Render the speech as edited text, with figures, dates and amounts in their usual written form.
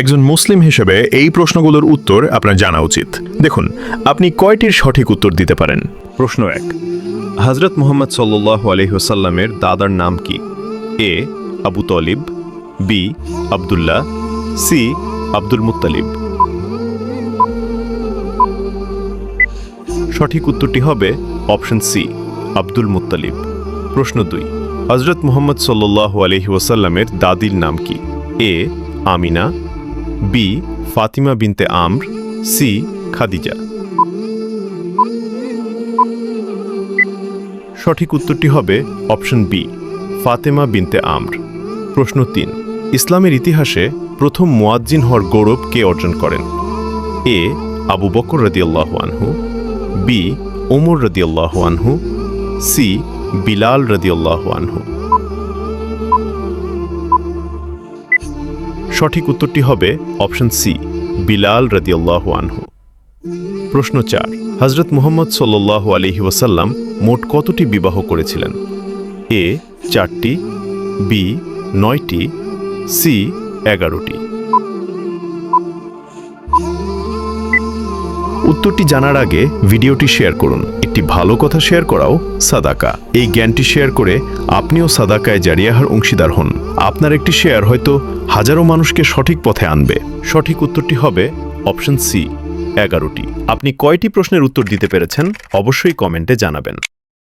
একজন মুসলিম হিসেবে এই প্রশ্নগুলোর উত্তর আপনার জানা উচিত। দেখুন, আপনি কয়টির সঠিক উত্তর দিতে পারেন। প্রশ্ন 1, হযরত মুহাম্মদ সাল্লাল্লাহু আলাইহি ওয়াসাল্লামের দাদার নাম কি? A Abu Talib, B Abdullah, C Abdul Muttalib. সঠিক উত্তরটি হবে অপশন সি, আব্দুল মুত্তালিব। প্রশ্ন 2, হযরত মুহাম্মদ সাল্লাল্লাহু আলাইহি ওয়াসাল্লামের দাদির নাম কি? এ আমিনা, বি ফাতিমা বিনতে আমর, সি খাদিজা। সঠিক উত্তরটি হবে অপশন বি, ফাতেমা বিনতে আমর। প্রশ্ন 3, ইসলামের ইতিহাসে প্রথম মুয়াজ্জিন হওয়ার গৌরব কে অর্জন করেন? এ আবু বকর রাদিয়াল্লাহু আনহু, বি ওমর রাদিয়াল্লাহু আনহু, সি বিলাল রাদিয়াল্লাহু আনহু। সঠিক উত্তরটি হবে অপশন সি, বিলাল রাদিয়াল্লাহু আনহু। প্রশ্ন 4, হযরত মুহাম্মদ সাল্লাল্লাহু আলাইহি ওয়াসাল্লাম মোট কতটি বিবাহ করেছিলেন? এ 4টি, বি 9টি, সি 11টি। উত্তরটি জানার আগে ভিডিওটি শেয়ার করুন। একটি ভালো কথা শেয়ার করাও সাদাকা। এই জ্ঞানটি শেয়ার করে আপনিও সাদাকায় জারিয়াহার অংশীদার হন। আপনার একটি শেয়ার হয়তো হাজারো মানুষকে সঠিক পথে আনবে। সঠিক উত্তরটি হবে অপশন সি, 11টি। আপনি কয়টি প্রশ্নের উত্তর দিতে পেরেছেন অবশ্যই কমেন্টে জানাবেন।